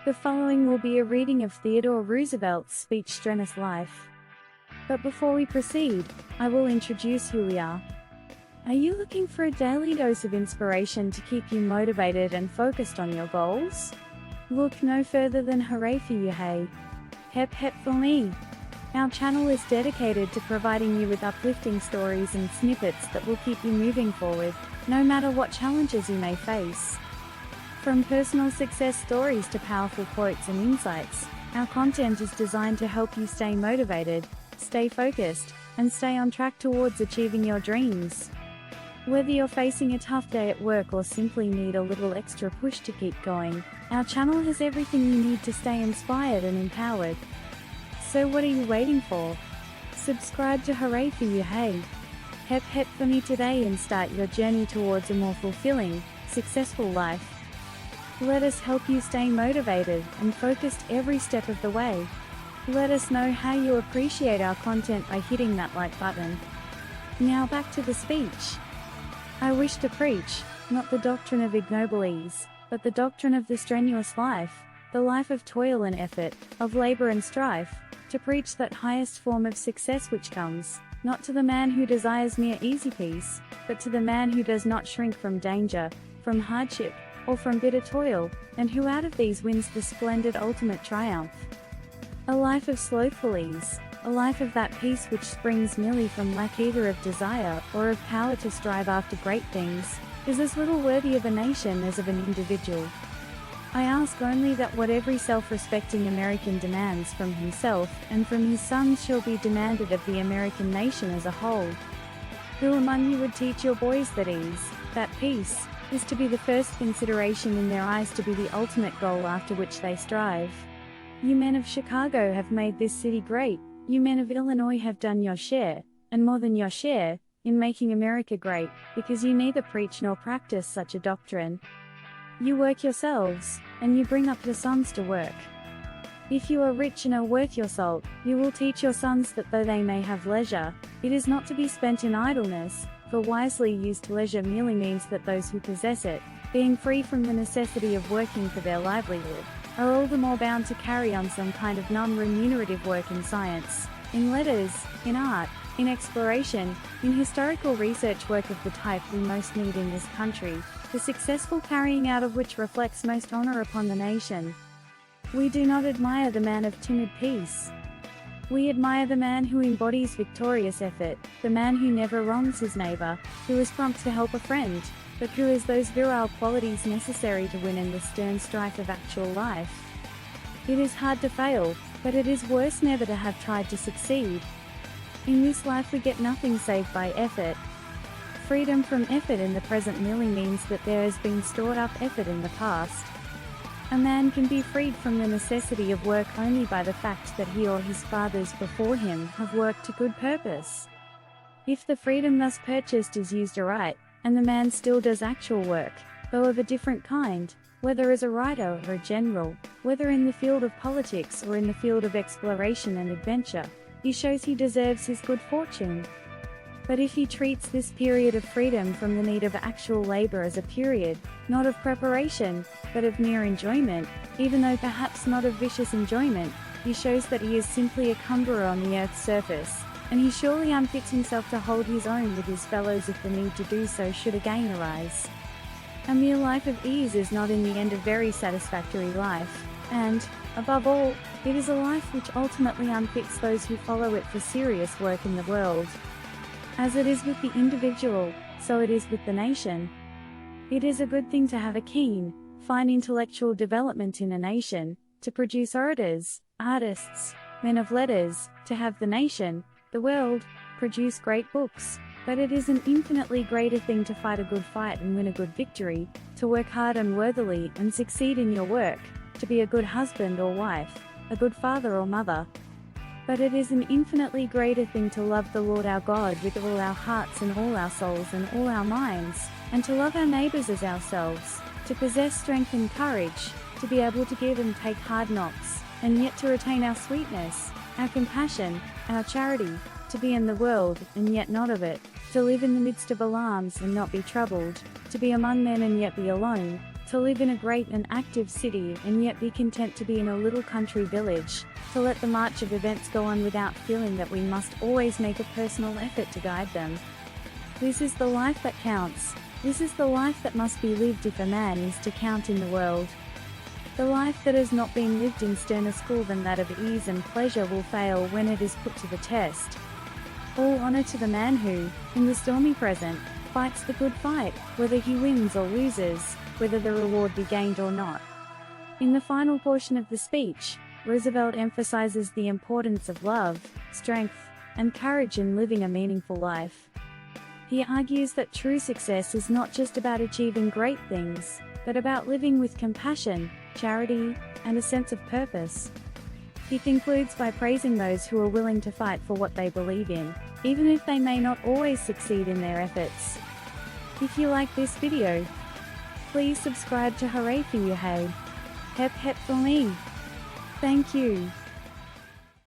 The following will be a reading of Theodore Roosevelt's speech Strenuous Life. But before we proceed, I will introduce who we are. Are you looking for a daily dose of inspiration to keep you motivated and focused on your goals? Look no further than Hooray For You, hey! Hep hep for me! Our channel is dedicated to providing you with uplifting stories and snippets that will keep you moving forward, no matter what challenges you may face. From personal success stories to powerful quotes and insights, our content is designed to help you stay motivated, stay focused, and stay on track towards achieving your dreams. Whether you're facing a tough day at work or simply need a little extra push to keep going, our channel has everything you need to stay inspired and empowered. So what are you waiting for? Subscribe to Hooray For You, hey! Hep hep for me today and start your journey towards a more fulfilling, successful life. Let us help you stay motivated and focused every step of the way. Let us know how you appreciate our content by hitting that like button. Now back to the speech. I wish to preach, not the doctrine of ignoble ease, but the doctrine of the strenuous life, the life of toil and effort, of labor and strife, to preach that highest form of success which comes, not to the man who desires mere easy peace, but to the man who does not shrink from danger, from hardship, or from bitter toil, and who out of these wins the splendid ultimate triumph. A life of slothful ease, a life of that peace which springs merely from lack either of desire or of power to strive after great things, is as little worthy of a nation as of an individual. I ask only that what every self-respecting American demands from himself and from his sons shall be demanded of the American nation as a whole. Who among you would teach your boys that ease, that peace, is to be the first consideration in their eyes, to be the ultimate goal after which they strive? You men of Chicago have made this city great, you men of Illinois have done your share, and more than your share, in making America great, because you neither preach nor practice such a doctrine. You work yourselves, and you bring up your sons to work. If you are rich and are worth your salt, you will teach your sons that though they may have leisure, it is not to be spent in idleness, for wisely used leisure merely means that those who possess it, being free from the necessity of working for their livelihood, are all the more bound to carry on some kind of non-remunerative work in science, in letters, in art, in exploration, in historical research work of the type we most need in this country, the successful carrying out of which reflects most honor upon the nation. We do not admire the man of timid peace. We admire the man who embodies victorious effort, the man who never wrongs his neighbor, who is prompt to help a friend, but who has those virile qualities necessary to win in the stern strife of actual life. It is hard to fail, but it is worse never to have tried to succeed. In this life we get nothing save by effort. Freedom from effort in the present merely means that there has been stored up effort in the past. A man can be freed from the necessity of work only by the fact that he or his fathers before him have worked to good purpose. If the freedom thus purchased is used aright, and the man still does actual work, though of a different kind, whether as a writer or a general, whether in the field of politics or in the field of exploration and adventure, he shows he deserves his good fortune. But if he treats this period of freedom from the need of actual labor as a period, not of preparation, but of mere enjoyment, even though perhaps not of vicious enjoyment, he shows that he is simply a cumberer on the earth's surface, and he surely unfits himself to hold his own with his fellows if the need to do so should again arise. A mere life of ease is not in the end a very satisfactory life, and, above all, it is a life which ultimately unfits those who follow it for serious work in the world. As it is with the individual, so it is with the nation. It is a good thing to have a keen, fine intellectual development in a nation, to produce orators, artists, men of letters, to have the nation, the world, produce great books, but it is an infinitely greater thing to fight a good fight and win a good victory, to work hard and worthily and succeed in your work, to be a good husband or wife, a good father or mother. But it is an infinitely greater thing to love the Lord our God with all our hearts and all our souls and all our minds, and to love our neighbors as ourselves, to possess strength and courage, to be able to give and take hard knocks, and yet to retain our sweetness, our compassion, our charity, to be in the world, and yet not of it, to live in the midst of alarms and not be troubled, to be among men and yet be alone, to live in a great and active city and yet be content to be in a little country village, to let the march of events go on without feeling that we must always make a personal effort to guide them. This is the life that counts. This is the life that must be lived if a man is to count in the world. The life that has not been lived in sterner school than that of ease and pleasure will fail when it is put to the test. All honor to the man who, in the stormy present, fights the good fight, whether he wins or loses, whether the reward be gained or not. In the final portion of the speech, Roosevelt emphasizes the importance of love, strength, and courage in living a meaningful life. He argues that true success is not just about achieving great things, but about living with compassion, charity, and a sense of purpose. He concludes by praising those who are willing to fight for what they believe in, even if they may not always succeed in their efforts. If you like this video, please subscribe to Hooray For You. Hey, hep hep for me. Thank you.